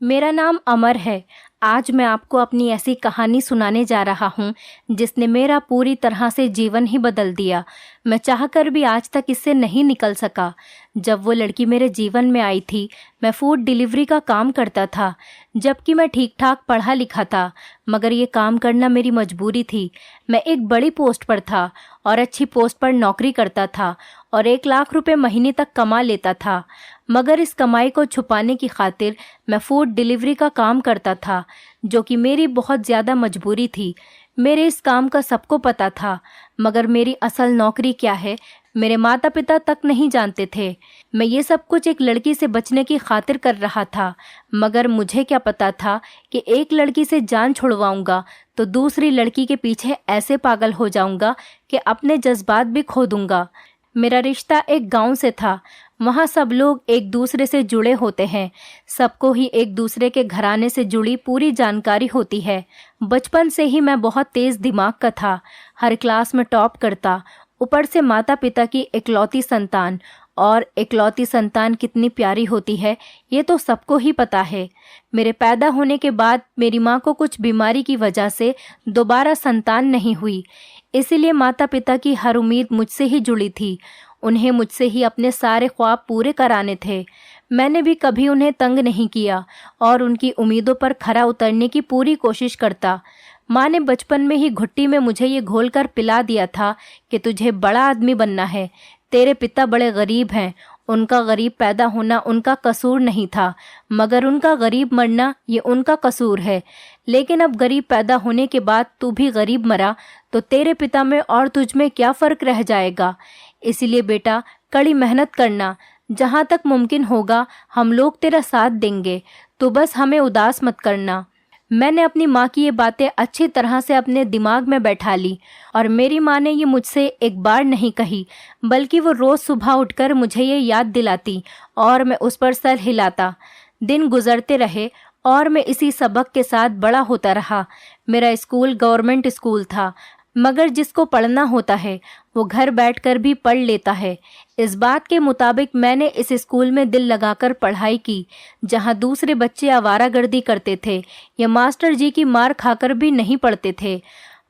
मेरा नाम अमर है। आज मैं आपको अपनी ऐसी कहानी सुनाने जा रहा हूँ जिसने मेरा पूरी तरह से जीवन ही बदल दिया। मैं चाहकर भी आज तक इससे नहीं निकल सका। जब वो लड़की मेरे जीवन में आई थी, मैं फूड डिलीवरी का काम करता था, जबकि मैं ठीक ठाक पढ़ा लिखा था, मगर ये काम करना मेरी मजबूरी थी। मैं एक बड़ी पोस्ट पर था और अच्छी पोस्ट पर नौकरी करता था और 1 लाख रुपए महीने तक कमा लेता था, मगर इस कमाई को छुपाने की खातिर मैं फूड डिलीवरी का काम करता था, जो कि मेरी बहुत ज़्यादा मजबूरी थी। मेरे इस काम का सबको पता था, मगर मेरी असल नौकरी क्या है मेरे माता पिता तक नहीं जानते थे। मैं ये सब कुछ एक लड़की से बचने की खातिर कर रहा था, मगर मुझे क्या पता था कि एक लड़की से जान छुड़वाऊंगा तो दूसरी लड़की के पीछे ऐसे पागल हो जाऊंगा कि अपने जज्बात भी खो दूंगा। मेरा रिश्ता एक गांव से था। वहाँ सब लोग एक दूसरे से जुड़े होते हैं। सबको ही एक दूसरे के घराने से जुड़ी पूरी जानकारी होती है। बचपन से ही मैं बहुत तेज़ दिमाग का था, हर क्लास में टॉप करता, ऊपर से माता पिता की इकलौती संतान। और इकलौती संतान कितनी प्यारी होती है ये तो सबको ही पता है। मेरे पैदा होने के बाद मेरी माँ को कुछ बीमारी की वजह से दोबारा संतान नहीं हुई, इसीलिए माता पिता की हर उम्मीद मुझसे ही जुड़ी थी। उन्हें मुझसे ही अपने सारे ख्वाब पूरे कराने थे। मैंने भी कभी उन्हें तंग नहीं किया और उनकी उम्मीदों पर खरा उतरने की पूरी कोशिश करता। माँ ने बचपन में ही घुट्टी में मुझे ये घोलकर पिला दिया था कि तुझे बड़ा आदमी बनना है। तेरे पिता बड़े गरीब हैं, उनका गरीब पैदा होना उनका कसूर नहीं था, मगर उनका गरीब मरना ये उनका कसूर है। लेकिन अब गरीब पैदा होने के बाद तू भी गरीब मरा तो तेरे पिता में और तुझ में क्या फ़र्क रह जाएगा। इसीलिए बेटा कड़ी मेहनत करना, जहाँ तक मुमकिन होगा हम लोग तेरा साथ देंगे, तो बस हमें उदास मत करना। मैंने अपनी माँ की ये बातें अच्छी तरह से अपने दिमाग में बैठा ली और मेरी माँ ने ये मुझसे एक बार नहीं कही, बल्कि वो रोज़ सुबह उठकर मुझे ये याद दिलाती और मैं उस पर सर हिलाता। दिन गुजरते रहे और मैं इसी सबक के साथ बड़ा होता रहा। मेरा स्कूल गवर्नमेंट स्कूल था, मगर जिसको पढ़ना होता है वो घर बैठकर भी पढ़ लेता है। इस बात के मुताबिक मैंने इस स्कूल में दिल लगाकर पढ़ाई की, जहां दूसरे बच्चे आवारागर्दी करते थे या मास्टर जी की मार खाकर भी नहीं पढ़ते थे।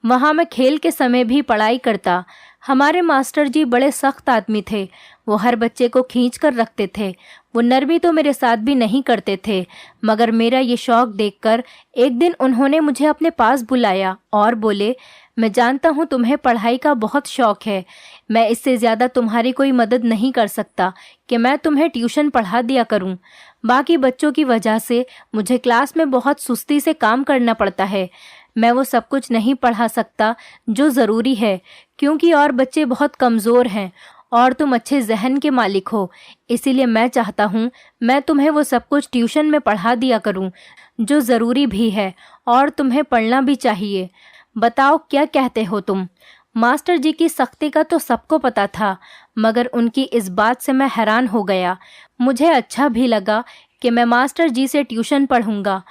वहां मैं खेल के समय भी पढ़ाई करता। हमारे मास्टर जी बड़े सख्त आदमी थे। वो हर बच्चे को खींच कर रखते थे। वो नरमी तो मेरे साथ भी नहीं करते थे, मगर मेरा ये शौक देखकर एक दिन उन्होंने मुझे अपने पास बुलाया और बोले, मैं जानता हूँ तुम्हें पढ़ाई का बहुत शौक है। मैं इससे ज़्यादा तुम्हारी कोई मदद नहीं कर सकता कि मैं तुम्हें ट्यूशन पढ़ा दिया करूँ। बाकी बच्चों की वजह से मुझे क्लास में बहुत सुस्ती से काम करना पड़ता है। मैं वो सब कुछ नहीं पढ़ा सकता जो ज़रूरी है, क्योंकि और बच्चे बहुत कमज़ोर हैं और तुम अच्छे जहन के मालिक हो। इसीलिए मैं चाहता हूँ मैं तुम्हें वो सब कुछ ट्यूशन में पढ़ा दिया करूँ जो ज़रूरी भी है और तुम्हें पढ़ना भी चाहिए। बताओ क्या कहते हो तुम। मास्टर जी की सख्ती का तो सबको पता था, मगर उनकी इस बात से मैं हैरान हो गया। मुझे अच्छा भी लगा कि मैं मास्टर जी से ट्यूशन पढ़ूंगा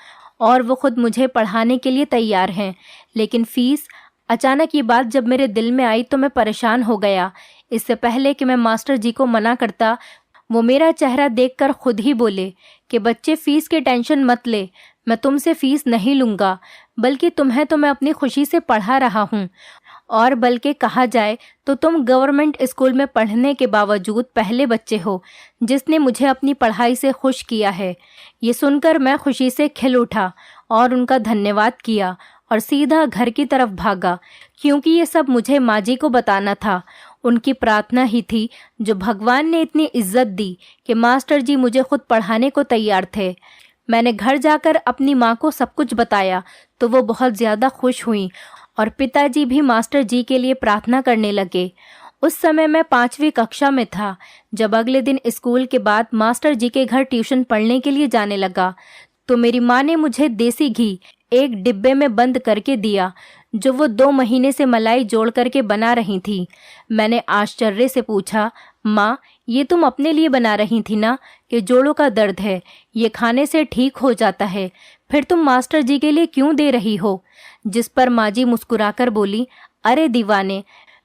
और वो खुद मुझे पढ़ाने के लिए तैयार हैं। लेकिन फ़ीस, अचानक ये बात जब मेरे दिल में आई तो मैं परेशान हो गया। इससे पहले कि मैं मास्टर जी को मना करता, वो मेरा चेहरा देखकर खुद ही बोले कि बच्चे फ़ीस की टेंशन मत ले, मैं तुमसे फ़ीस नहीं लूँगा, बल्कि तुम्हें तो मैं अपनी खुशी से पढ़ा रहा हूँ। और बल्कि कहा जाए तो तुम गवर्नमेंट स्कूल में पढ़ने के बावजूद पहले बच्चे हो जिसने मुझे अपनी पढ़ाई से खुश किया है। ये सुनकर मैं खुशी से खिल उठा और उनका धन्यवाद किया और सीधा घर की तरफ भागा, क्योंकि ये सब मुझे माँ जी को बताना था। उनकी प्रार्थना ही थी जो भगवान ने इतनी इज्जत दी कि मास्टर जी मुझे खुद पढ़ाने को तैयार थे। मैंने घर जाकर अपनी माँ को सब कुछ बताया तो वो बहुत ज़्यादा खुश हुई और पिताजी भी मास्टर जी के लिए प्रार्थना करने लगे। उस समय मैं 5वीं कक्षा में था। जब अगले दिन स्कूल के बाद मास्टर जी के घर ट्यूशन पढ़ने के लिए जाने लगा तो मेरी माँ ने मुझे देसी घी एक डिब्बे में बंद करके दिया, जो वो 2 महीने से मलाई जोड़ करके बना रही थी। मैंने आश्चर्य से पूछा, माँ ये तुम अपने लिए बना रही थी ना, कि जोड़ों का दर्द है, ये खाने से ठीक हो जाता है, फिर तुम मास्टर जी के लिए क्यों दे रही हो। जिस पर माँ जी मुस्कुराकर बोली, अरे दीवाने,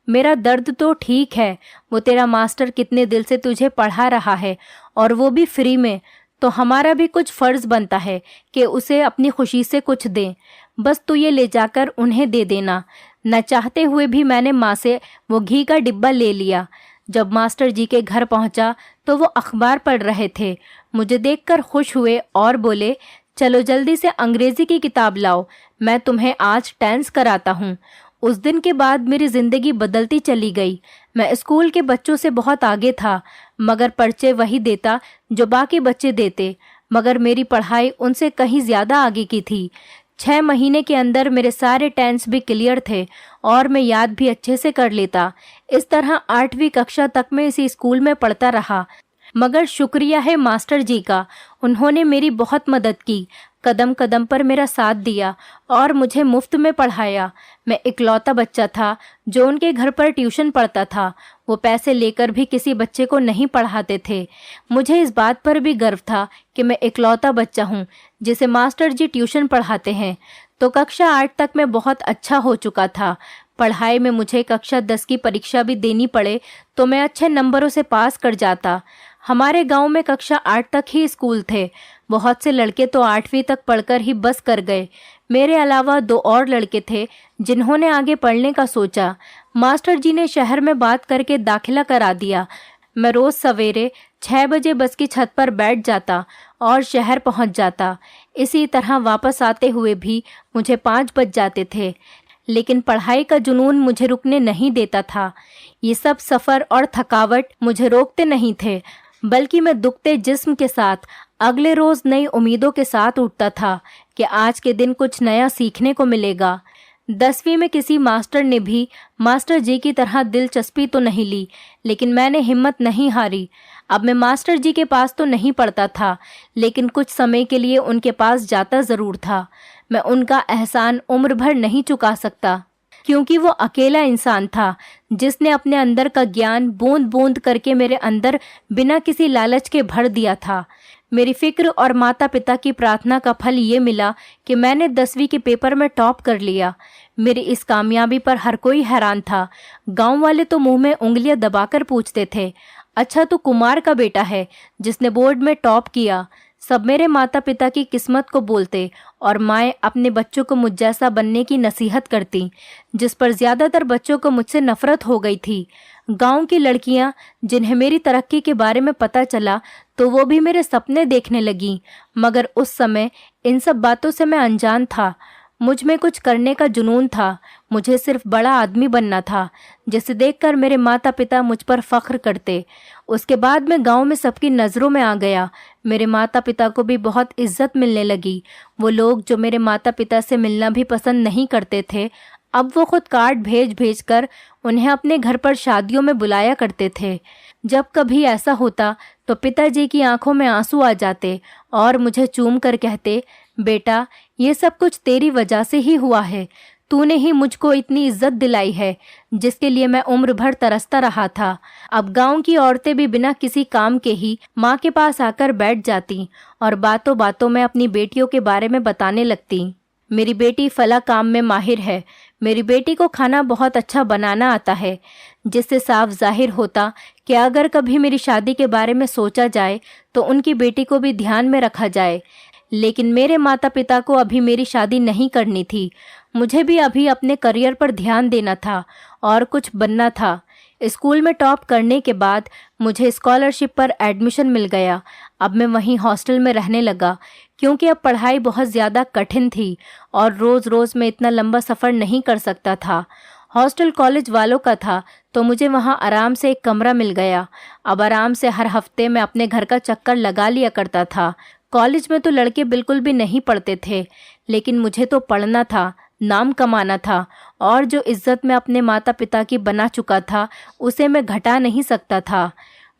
मेरा दर्द तो ठीक है, वो तेरा मास्टर कितने दिल से तुझे पढ़ा रहा है और वो भी फ्री में, तो हमारा भी कुछ फ़र्ज़ बनता है कि उसे अपनी खुशी से कुछ दें। बस तू ये ले जाकर उन्हें दे देना। न चाहते हुए भी मैंने माँ से वो घी का डिब्बा ले लिया। जब मास्टर जी के घर पहुँचा तो वो अखबार पढ़ रहे थे। मुझे देखकर खुश हुए और बोले, चलो जल्दी से अंग्रेज़ी की किताब लाओ, मैं तुम्हें आज टेंस कराता हूँ। उस दिन के बाद मेरी ज़िंदगी बदलती चली गई। मैं स्कूल के बच्चों से बहुत आगे था, मगर परिचय वही देता जो बाकी बच्चे देते, मगर मेरी पढ़ाई उनसे कहीं ज़्यादा आगे की थी। 6 महीने के अंदर मेरे सारे टेंस भी क्लियर थे और मैं याद भी अच्छे से कर लेता। इस तरह 8वीं कक्षा तक मैं इसी स्कूल में पढ़ता रहा। मगर शुक्रिया है मास्टर जी का, उन्होंने मेरी बहुत मदद की, कदम कदम पर मेरा साथ दिया और मुझे मुफ्त में पढ़ाया। मैं इकलौता बच्चा था जो उनके घर पर ट्यूशन पढ़ता था। वो पैसे लेकर भी किसी बच्चे को नहीं पढ़ाते थे। मुझे इस बात पर भी गर्व था कि मैं इकलौता बच्चा हूँ जिसे मास्टर जी ट्यूशन पढ़ाते हैं। तो कक्षा 8 तक मैं बहुत अच्छा हो चुका था। पढ़ाई में मुझे कक्षा 10 की परीक्षा भी देनी पड़े तो मैं अच्छे नंबरों से पास कर जाता। हमारे गांव में कक्षा 8 तक ही स्कूल थे। बहुत से लड़के तो 8वीं तक पढ़कर ही बस कर गए। मेरे अलावा 2 और लड़के थे जिन्होंने आगे पढ़ने का सोचा। मास्टर जी ने शहर में बात करके दाखिला करा दिया। मैं रोज़ सवेरे 6 बजे बस की छत पर बैठ जाता और शहर पहुंच जाता। इसी तरह वापस आते हुए भी मुझे 5 बज जाते थे, लेकिन पढ़ाई का जुनून मुझे रुकने नहीं देता था। ये सब सफ़र और थकावट मुझे रोकते नहीं थे, बल्कि मैं दुखते जिस्म के साथ अगले रोज़ नई उम्मीदों के साथ उठता था कि आज के दिन कुछ नया सीखने को मिलेगा। 10वीं में किसी मास्टर ने भी मास्टर जी की तरह दिलचस्पी तो नहीं ली, लेकिन मैंने हिम्मत नहीं हारी। अब मैं मास्टर जी के पास तो नहीं पढ़ता था, लेकिन कुछ समय के लिए उनके पास जाता ज़रूर था। मैं उनका एहसान उम्र भर नहीं चुका सकता, क्योंकि वो अकेला इंसान था जिसने अपने अंदर का ज्ञान बूंद बूंद करके मेरे अंदर बिना किसी लालच के भर दिया था। मेरी फिक्र और माता पिता की प्रार्थना का फल ये मिला कि मैंने 10वीं के पेपर में टॉप कर लिया। मेरी इस कामयाबी पर हर कोई हैरान था। गांव वाले तो मुंह में उंगलियां दबाकर पूछते थे, अच्छा तू कुमार का बेटा है जिसने बोर्ड में टॉप किया। सब मेरे माता पिता की किस्मत को बोलते और माएँ अपने बच्चों को मुझ जैसा बनने की नसीहत करती, जिस पर ज़्यादातर बच्चों को मुझसे नफरत हो गई थी। गांव की लड़कियां जिन्हें मेरी तरक्की के बारे में पता चला तो वो भी मेरे सपने देखने लगीं, मगर उस समय इन सब बातों से मैं अनजान था। मुझ में कुछ करने का जुनून था। मुझे सिर्फ बड़ा आदमी बनना था, जिसे देखकर मेरे माता पिता मुझ पर फख्र करते। उसके बाद मैं गांव में सबकी नज़रों में आ गया। मेरे माता पिता को भी बहुत इज्जत मिलने लगी। वो लोग जो मेरे माता पिता से मिलना भी पसंद नहीं करते थे, अब वो खुद कार्ड भेज भेज कर उन्हें अपने घर पर शादियों में बुलाया करते थे। जब कभी ऐसा होता तो पिताजी की आंखों में आंसू आ जाते और मुझे चूम कर कहते, बेटा ये सब कुछ तेरी वजह से ही हुआ है। तूने ही मुझको इतनी इज्जत दिलाई है जिसके लिए मैं उम्र भर तरसता रहा था। अब गांव की औरतें भी बिना किसी काम के ही माँ के पास आकर बैठ जाती और बातों बातों में अपनी बेटियों के बारे में बताने लगती। मेरी बेटी फला काम में माहिर है। मेरी बेटी को खाना बहुत अच्छा बनाना आता है, जिससे साफ जाहिर होता कि अगर कभी मेरी शादी के बारे में सोचा जाए तो उनकी बेटी को भी ध्यान में रखा जाए। लेकिन मेरे माता पिता को अभी मेरी शादी नहीं करनी थी। मुझे भी अभी अपने करियर पर ध्यान देना था और कुछ बनना था। स्कूल में टॉप करने के बाद मुझे स्कॉलरशिप पर एडमिशन मिल गया। अब मैं वहीं हॉस्टल में रहने लगा, क्योंकि अब पढ़ाई बहुत ज़्यादा कठिन थी और रोज़ रोज़ मैं इतना लंबा सफ़र नहीं कर सकता था। हॉस्टल कॉलेज वालों का था तो मुझे वहाँ आराम से एक कमरा मिल गया। अब आराम से हर हफ्ते मैं अपने घर का चक्कर लगा लिया करता था। कॉलेज में तो लड़के बिल्कुल भी नहीं पढ़ते थे, लेकिन मुझे तो पढ़ना था, नाम कमाना था, और जो इज्जत मैं अपने माता पिता की बना चुका था उसे मैं घटा नहीं सकता था।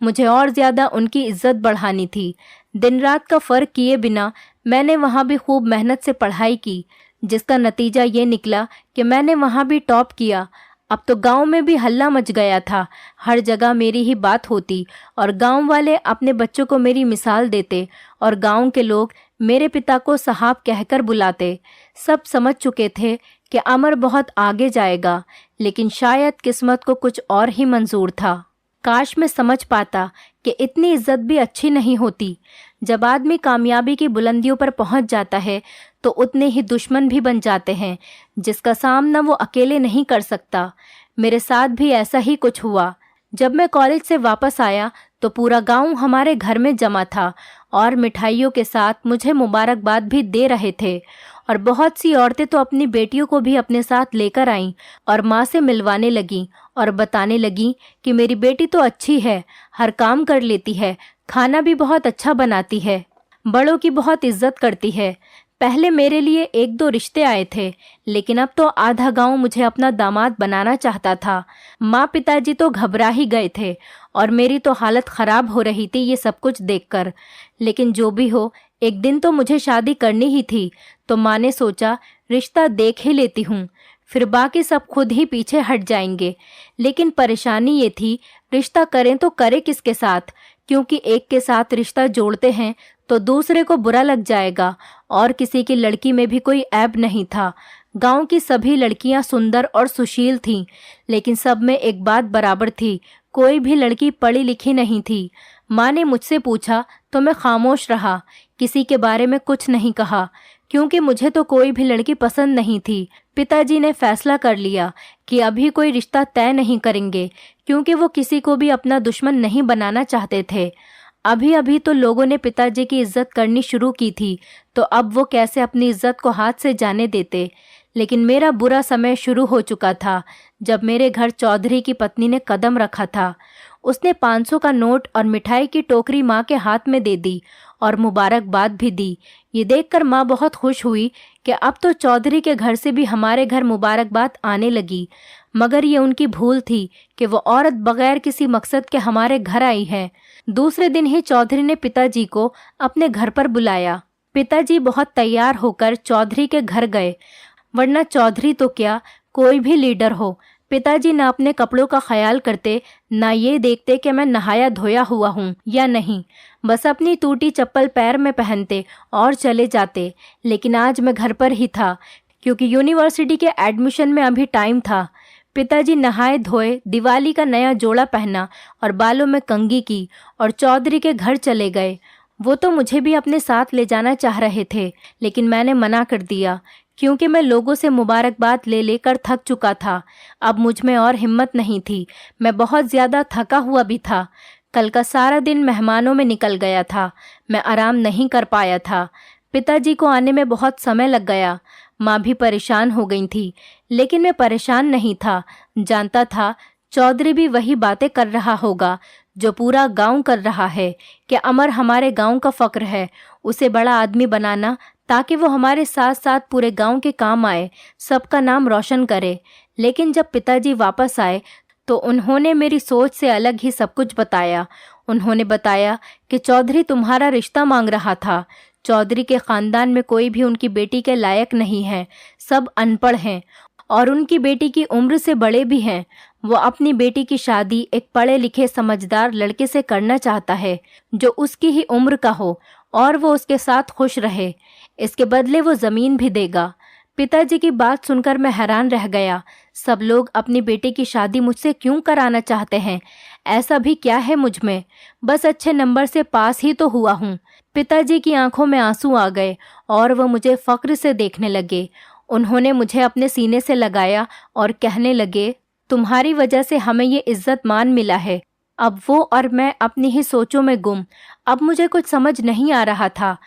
मुझे और ज़्यादा उनकी इज्जत बढ़ानी थी। दिन रात का फ़र्क किए बिना मैंने वहाँ भी खूब मेहनत से पढ़ाई की, जिसका नतीजा ये निकला कि मैंने वहाँ भी टॉप किया। अब तो गांव में भी हल्ला मच गया था। हर जगह मेरी ही बात होती और गांव वाले अपने बच्चों को मेरी मिसाल देते और गांव के लोग मेरे पिता को साहब कहकर बुलाते। सब समझ चुके थे कि अमर बहुत आगे जाएगा, लेकिन शायद किस्मत को कुछ और ही मंजूर था। काश मैं समझ पाता कि इतनी इज्जत भी अच्छी नहीं होती। जब आदमी कामयाबी की बुलंदियों पर पहुंच जाता है तो उतने ही दुश्मन भी बन जाते हैं जिसका सामना वो अकेले नहीं कर सकता। मेरे साथ भी ऐसा ही कुछ हुआ। जब मैं कॉलेज से वापस आया तो पूरा गांव हमारे घर में जमा था और मिठाइयों के साथ मुझे मुबारकबाद भी दे रहे थे। और बहुत सी औरतें तो अपनी बेटियों को भी अपने साथ लेकर आईं और माँ से मिलवाने लगीं और बताने लगीं कि मेरी बेटी तो अच्छी है, हर काम कर लेती है, खाना भी बहुत अच्छा बनाती है, बड़ों की बहुत इज्जत करती है। पहले मेरे लिए एक दो रिश्ते आए थे, लेकिन अब तो आधा गांव मुझे अपना दामाद बनाना चाहता था। माँ पिताजी तो घबरा ही गए थे और मेरी तो हालत खराब हो रही थी ये सब कुछ देखकर। लेकिन जो भी हो, एक दिन तो मुझे शादी करनी ही थी, तो माँ ने सोचा रिश्ता देख ही लेती हूँ, फिर बाकी सब खुद ही पीछे हट जाएंगे। लेकिन परेशानी ये थी, रिश्ता करें तो करें किसके साथ, क्योंकि एक के साथ रिश्ता जोड़ते हैं तो दूसरे को बुरा लग जाएगा। और किसी की लड़की में भी कोई ऐब नहीं था। गांव की सभी लड़कियां सुंदर और सुशील थीं, लेकिन सब में एक बात बराबर थी, कोई भी लड़की पढ़ी लिखी नहीं थी। माँ ने मुझसे पूछा तो मैं खामोश रहा, किसी के बारे में कुछ नहीं कहा, क्योंकि मुझे तो कोई भी लड़की पसंद नहीं थी। पिताजी ने फैसला कर लिया कि अभी कोई रिश्ता तय नहीं करेंगे, क्योंकि वो किसी को भी अपना दुश्मन नहीं बनाना चाहते थे। अभी अभी तो लोगों ने पिताजी की इज्जत करनी शुरू की थी, तो अब वो कैसे अपनी इज्जत को हाथ से जाने देते। लेकिन मेरा बुरा समय शुरू हो चुका था जब मेरे घर चौधरी की पत्नी ने कदम रखा था। उसने 500 का नोट और मिठाई की टोकरी माँ के हाथ में दे दी और मुबारकबाद भी दी। ये देखकर माँ बहुत खुश हुई कि अब तो चौधरी के घर से भी हमारे घर मुबारकबाद आने लगी। मगर ये उनकी भूल थी कि वो औरत बगैर किसी मकसद के हमारे घर आई है। दूसरे दिन ही चौधरी ने पिताजी को अपने घर पर बुलाया। पिताजी बहुत तैयार होकर चौधरी के घर गए, वरना चौधरी तो क्या, कोई भी लीडर हो, पिताजी न अपने कपड़ों का ख्याल करते, न ये देखते कि मैं नहाया धोया हुआ हूँ या नहीं, बस अपनी टूटी चप्पल पैर में पहनते और चले जाते। लेकिन आज मैं घर पर ही था, क्योंकि यूनिवर्सिटी के एडमिशन में अभी टाइम था। पिताजी नहाए धोए, दिवाली का नया जोड़ा पहना और बालों में कंघी की और चौधरी के घर चले गए। वो तो मुझे भी अपने साथ ले जाना चाह रहे थे, लेकिन मैंने मना कर दिया, क्योंकि मैं लोगों से मुबारकबाद ले लेकर थक चुका था। अब मुझ में और हिम्मत नहीं थी, मैं बहुत ज़्यादा थका हुआ भी था। कल का सारा दिन मेहमानों में निकल गया था, मैं आराम नहीं कर पाया था। पिताजी को आने में बहुत समय लग गया। माँ भी परेशान हो गई थी, लेकिन मैं परेशान नहीं था। जानता था चौधरी भी वही बातें कर रहा होगा जो पूरा गांव कर रहा है कि अमर हमारे गांव का फक्र है, उसे बड़ा आदमी बनाना ताकि वो हमारे साथ साथ पूरे गांव के काम आए, सबका नाम रोशन करे। लेकिन जब पिताजी वापस आए तो उन्होंने मेरी सोच से अलग ही सब कुछ बताया। उन्होंने बताया कि चौधरी तुम्हारा रिश्ता मांग रहा था। चौधरी के खानदान में कोई भी उनकी बेटी के लायक नहीं है, सब अनपढ़ हैं और उनकी बेटी की उम्र से बड़े भी हैं। वो अपनी बेटी की शादी एक पढ़े लिखे समझदार लड़के से करना चाहता है जो उसकी ही उम्र का हो और वो उसके साथ खुश रहे। इसके बदले वो जमीन भी देगा। पिताजी की बात सुनकर मैं हैरान रह गया। सब लोग अपनी बेटी की शादी मुझसे क्यों कराना चाहते हैं? ऐसा भी क्या है मुझ में? बस अच्छे नंबर से पास ही तो हुआ हूँ। पिताजी की आंखों में आंसू आ गए और वो मुझे फक्र से देखने लगे। उन्होंने मुझे अपने सीने से लगाया और कहने लगे, तुम्हारी वजह से हमें ये इज्जत मान मिला है। अब वो और मैं अपनी ही सोचों में गुम। अब मुझे कुछ समझ नहीं आ रहा था।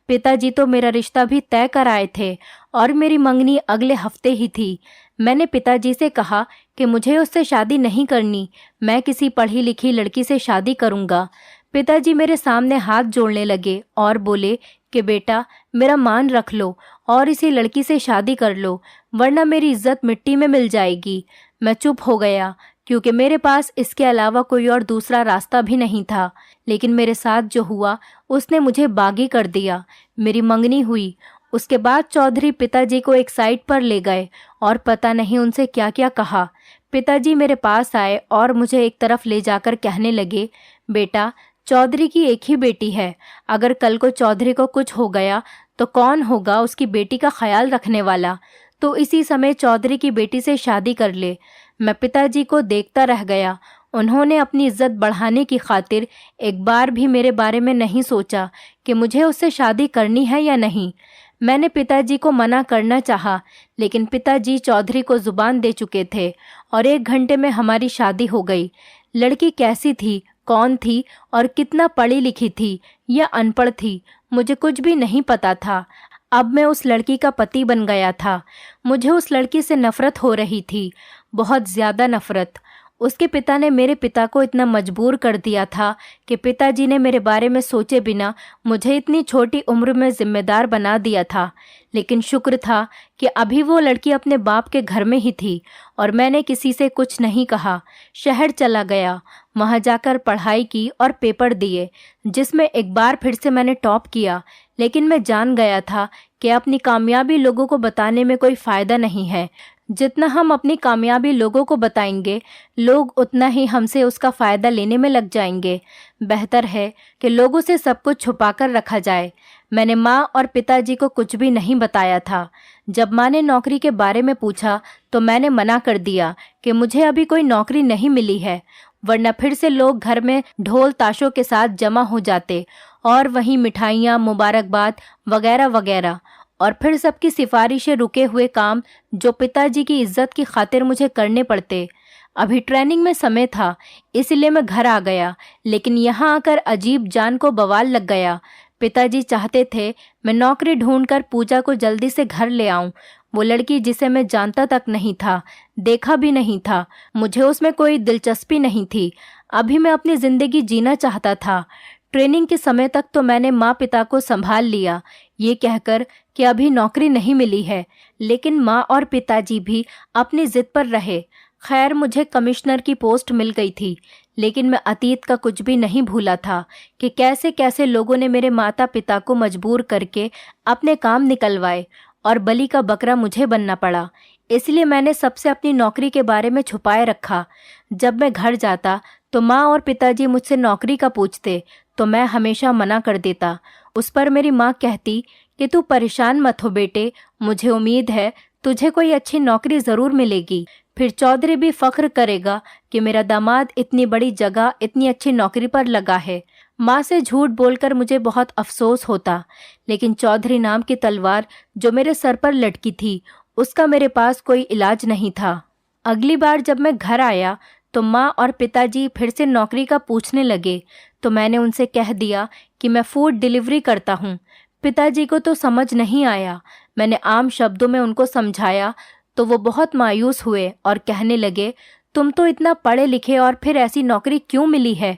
पिताजी तो मेरा रिश्ता भी तय कर आए थे और मेरी मंगनी अगले हफ्ते ही थी। मैंने पिताजी से कहा कि मुझे उससे शादी नहीं करनी, मैं किसी पढ़ी लिखी लड़की से शादी करूंगा। पिताजी मेरे सामने हाथ जोड़ने लगे और बोले कि बेटा, मेरा मान रख लो और इसी लड़की से शादी कर लो, वरना मेरी इज्जत मिट्टी में मिल जाएगी। मैं चुप हो गया, क्योंकि मेरे पास इसके अलावा कोई और दूसरा रास्ता भी नहीं था। लेकिन मेरे साथ जो हुआ उसने मुझे बागी कर दिया। मेरी मंगनी हुई। उसके बाद चौधरी पिताजी को एक साइड पर ले गए और पता नहीं उनसे क्या क्या कहा। पिताजी मेरे पास आए और मुझे एक तरफ ले जाकर कहने लगे, बेटा, चौधरी की एक ही बेटी है। अगर कल को चौधरी को कुछ हो गया तो कौन होगा उसकी बेटी का ख्याल रखने वाला? तो इसी समय चौधरी की बेटी से शादी कर ले। मैं पिताजी को देखता रह गया। उन्होंने अपनी इज्जत बढ़ाने की खातिर एक बार भी मेरे बारे में नहीं सोचा कि मुझे उससे शादी करनी है या नहीं। मैंने पिताजी को मना करना चाहा, लेकिन पिताजी चौधरी को जुबान दे चुके थे और 1 घंटे में हमारी शादी हो गई। लड़की कैसी थी, कौन थी और कितना पढ़ी लिखी थी या अनपढ़ थी, मुझे कुछ भी नहीं पता था। अब मैं उस लड़की का पति बन गया था। मुझे उस लड़की से नफरत हो रही थी, बहुत ज़्यादा नफरत। उसके पिता ने मेरे पिता को इतना मजबूर कर दिया था कि पिताजी ने मेरे बारे में सोचे बिना मुझे इतनी छोटी उम्र में जिम्मेदार बना दिया था। लेकिन शुक्र था कि अभी वो लड़की अपने बाप के घर में ही थी और मैंने किसी से कुछ नहीं कहा। शहर चला गया, वहाँ जाकर पढ़ाई की और पेपर दिए, जिसमें एक बार फिर से मैंने टॉप किया। लेकिन मैं जान गया था कि अपनी कामयाबी लोगों को बताने में कोई फ़ायदा नहीं है। जितना हम अपनी कामयाबी लोगों को बताएंगे, लोग उतना ही हमसे उसका फ़ायदा लेने में लग जाएंगे। बेहतर है कि लोगों से सब कुछ छुपा कर रखा जाए। मैंने माँ और पिताजी को कुछ भी नहीं बताया था। जब माँ ने नौकरी के बारे में पूछा तो मैंने मना कर दिया कि मुझे अभी कोई नौकरी नहीं मिली है, वरना फिर से लोग घर में ढोल ताशों के साथ जमा हो जाते और वहीं मिठाइयाँ, मुबारकबाद वगैरह वगैरह, और फिर सबकी सिफारिशें रुके हुए काम जो पिताजी की इज्जत की खातिर मुझे करने पड़ते। अभी ट्रेनिंग में समय था, इसलिए मैं घर आ गया, लेकिन यहाँ आकर अजीब जान को बवाल लग गया। पिताजी चाहते थे मैं नौकरी ढूंढकर पूजा को जल्दी से घर ले आऊं। वो लड़की जिसे मैं जानता तक नहीं था, देखा भी नहीं था, मुझे उसमें कोई दिलचस्पी नहीं थी। अभी मैं अपनी ज़िंदगी जीना चाहता था। ट्रेनिंग के समय तक तो मैंने माँ पिता को संभाल लिया, ये कहकर कि अभी नौकरी नहीं मिली है, लेकिन माँ और पिताजी भी अपनी जिद पर रहे। खैर, मुझे कमिश्नर की पोस्ट मिल गई थी, लेकिन मैं अतीत का कुछ भी नहीं भूला था कि कैसे कैसे लोगों ने मेरे माता पिता को मजबूर करके अपने काम निकलवाए और बलि का बकरा मुझे बनना पड़ा। इसलिए मैंने सबसे अपनी नौकरी के बारे में छुपाए रखा। जब मैं घर जाता तो माँ और पिताजी मुझसे नौकरी का पूछते तो मैं हमेशा मना कर देता। उस पर मेरी माँ कहती कि तू परेशान मत हो बेटे, मुझे उम्मीद है तुझे कोई अच्छी नौकरी ज़रूर मिलेगी। फिर चौधरी भी फख्र करेगा कि मेरा दामाद इतनी बड़ी जगह, इतनी अच्छी नौकरी पर लगा है। माँ से झूठ बोलकर मुझे बहुत अफसोस होता, लेकिन चौधरी नाम की तलवार जो मेरे सर पर लटकी थी, उसका मेरे पास कोई इलाज नहीं था। अगली बार जब मैं घर आया तो माँ और पिताजी फिर से नौकरी का पूछने लगे, तो मैंने उनसे कह दिया कि मैं फूड डिलीवरी करता हूँ। पिताजी को तो समझ नहीं आया। मैंने आम शब्दों में उनको समझाया तो वो बहुत मायूस हुए और कहने लगे, तुम तो इतना पढ़े लिखे और फिर ऐसी नौकरी क्यों मिली है।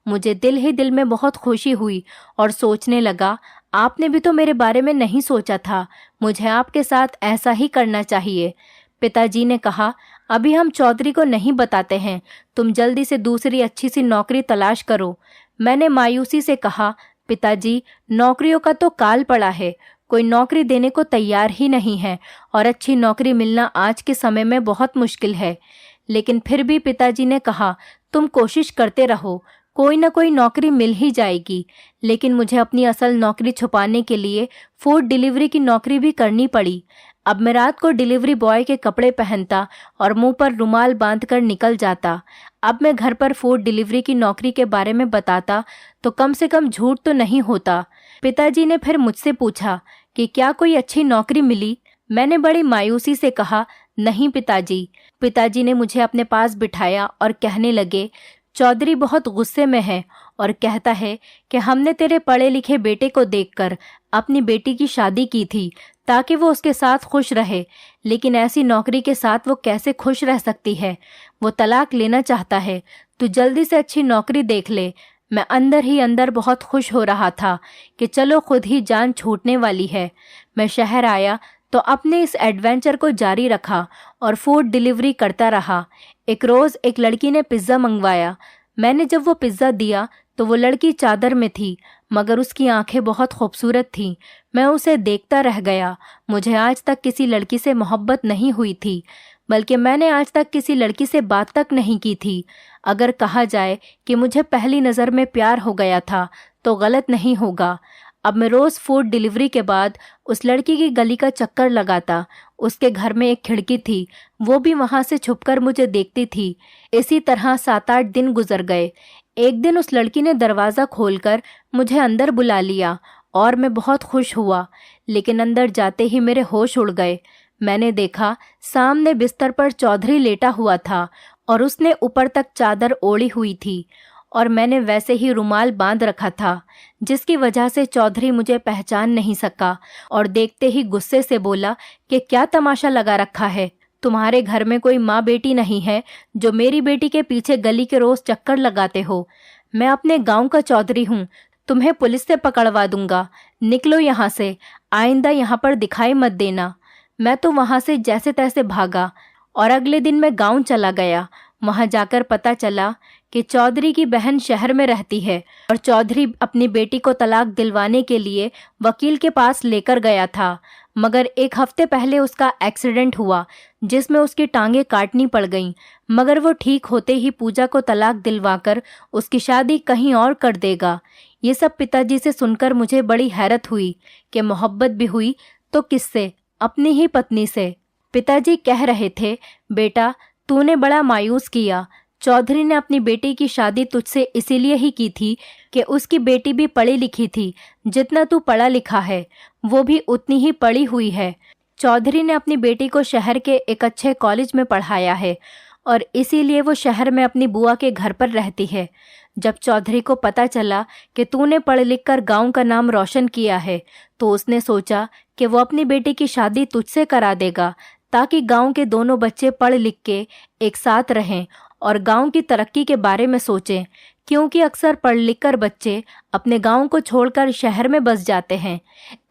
मुझे दिल ही दिल में बहुत खुशी हुई और सोचने लगा, आपने भी तो मेरे बारे में नहीं सोचा था, मुझे आपके साथ ऐसा ही करना चाहिए। पिताजी ने कहा, अभी हम चौधरी को नहीं बताते हैं, तुम जल्दी से दूसरी अच्छी सी नौकरी तलाश करो। मैंने मायूसी से कहा, पिताजी, नौकरियों का तो काल पड़ा है, कोई नौकरी देने को तैयार ही नहीं है और अच्छी नौकरी मिलना आज के समय में बहुत मुश्किल है। लेकिन फिर भी पिताजी ने कहा, तुम कोशिश करते रहो, कोई ना कोई नौकरी मिल ही जाएगी। लेकिन मुझे अपनी असल नौकरी छुपाने के लिए फूड डिलीवरी की नौकरी भी करनी पड़ी। अब मैं रात को डिलीवरी बॉय के कपड़े पहनता और मुंह पर रुमाल बांधकर निकल जाता। अब मैं घर पर फूड डिलीवरी की नौकरी के बारे में बताता तो कम से कम झूठ तो नहीं होता। पिताजी ने फिर मुझसे पूछा कि क्या कोई अच्छी नौकरी मिली। मैंने बड़ी मायूसी से कहा, नहीं पिताजी। पिताजी ने मुझे अपने पास बिठाया और कहने लगे, चौधरी बहुत गुस्से में है और कहता है कि हमने तेरे पढ़े लिखे बेटे को देखकर अपनी बेटी की शादी की थी ताकि वो उसके साथ खुश रहे, लेकिन ऐसी नौकरी के साथ वो कैसे खुश रह सकती है। वो तलाक लेना चाहता है। तू जल्दी से अच्छी नौकरी देख ले। मैं अंदर ही अंदर बहुत खुश हो रहा था कि चलो खुद ही जान छूटने वाली है। मैं शहर आया तो अपने इस एडवेंचर को जारी रखा और फूड डिलीवरी करता रहा। एक रोज़ एक लड़की ने पिज़्ज़ा मंगवाया। मैंने जब वो पिज़्ज़ा दिया तो वो लड़की चादर में थी, मगर उसकी आंखें बहुत खूबसूरत थीं। मैं उसे देखता रह गया। मुझे आज तक किसी लड़की से मोहब्बत नहीं हुई थी, बल्कि मैंने आज तक किसी लड़की से बात तक नहीं की थी। अगर कहा जाए कि मुझे पहली नज़र में प्यार हो गया था तो गलत नहीं होगा। अब मैं रोज़ फूड डिलीवरी के बाद उस लड़की की गली का चक्कर लगाता। उसके घर में एक खिड़की थी, वो भी वहाँ से छुपकर मुझे देखती थी। इसी तरह 7-8 दिन गुजर गए। एक दिन उस लड़की ने दरवाज़ा खोलकर मुझे अंदर बुला लिया और मैं बहुत खुश हुआ, लेकिन अंदर जाते ही मेरे होश उड़ गए। मैंने देखा सामने बिस्तर पर चौधरी लेटा हुआ था और उसने ऊपर तक चादर ओढ़ी हुई थी और मैंने वैसे ही रुमाल बांध रखा था, जिसकी वजह से चौधरी मुझे पहचान नहीं सका और देखते ही गुस्से से बोला कि क्या तमाशा लगा रखा है? तुम्हारे घर में कोई माँ बेटी नहीं है जो मेरी बेटी के पीछे गली के रोज चक्कर लगाते हो? मैं अपने गांव का चौधरी हूँ, तुम्हें पुलिस से पकड़वा दूंगा। निकलो यहाँ से, आइंदा यहाँ पर दिखाई मत देना। मैं तो वहाँ से जैसे तैसे भागा और अगले दिन मैं गांव चला गया। वहाँ जाकर पता चला कि चौधरी की बहन शहर में रहती है और चौधरी अपनी बेटी को तलाक दिलवाने के लिए वकील के पास लेकर गया था, मगर 1 हफ्ते पहले उसका एक्सीडेंट हुआ जिसमें उसकी टांगें काटनी पड़ गईं। मगर वो ठीक होते ही पूजा को तलाक दिलवाकर उसकी शादी कहीं और कर देगा। ये सब पिताजी से सुनकर मुझे बड़ी हैरत हुई कि मोहब्बत भी हुई तो किससे? अपनी ही पत्नी से। पिताजी कह रहे थे, बेटा तूने बड़ा मायूस किया। चौधरी ने अपनी बेटी की शादी तुझसे इसीलिए ही की थी कि उसकी बेटी भी पढ़ी लिखी थी। जितना तू पढ़ा लिखा है वो भी उतनी ही पढ़ी हुई है। चौधरी ने अपनी बेटी को शहर के एक अच्छे कॉलेज में पढ़ाया है और इसीलिए वो शहर में अपनी बुआ के घर पर रहती है। जब चौधरी को पता चला कि तूने पढ़ लिख कर गाँव का नाम रोशन किया है तो उसने सोचा कि वो अपनी बेटी की शादी तुझसे करा देगा ताकि गांव के दोनों बच्चे पढ़ लिख के एक साथ रहें और गांव की तरक्की के बारे में सोचें, क्योंकि अक्सर पढ़ लिख कर बच्चे अपने गांव को छोड़कर शहर में बस जाते हैं।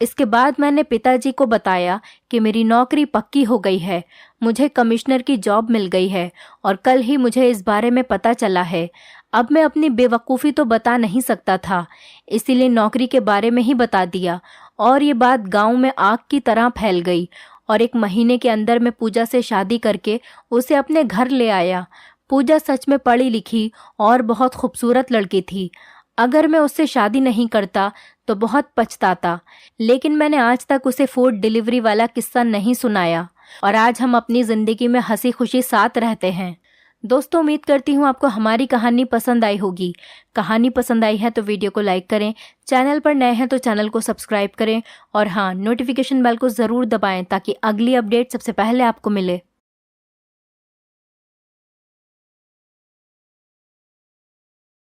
इसके बाद मैंने पिताजी को बताया कि मेरी नौकरी पक्की हो गई है, मुझे कमिश्नर की जॉब मिल गई है और कल ही मुझे इस बारे में पता चला है। अब मैं अपनी बेवकूफ़ी तो बता नहीं सकता था, इसीलिए नौकरी के बारे में ही बता दिया और ये बात गाँव में आग की तरह फैल गई और 1 महीने के अंदर मैं पूजा से शादी करके उसे अपने घर ले आया। पूजा सच में पढ़ी लिखी और बहुत खूबसूरत लड़की थी। अगर मैं उससे शादी नहीं करता तो बहुत पछताता, लेकिन मैंने आज तक उसे फूड डिलीवरी वाला किस्सा नहीं सुनाया और आज हम अपनी ज़िंदगी में हंसी खुशी साथ रहते हैं। दोस्तों, उम्मीद करती हूँ आपको हमारी कहानी पसंद आई होगी। कहानी पसंद आई है तो वीडियो को लाइक करें, चैनल पर नए हैं तो चैनल को सब्सक्राइब करें और हाँ, नोटिफिकेशन बेल को ज़रूर दबाएं ताकि अगली अपडेट सबसे पहले आपको मिले।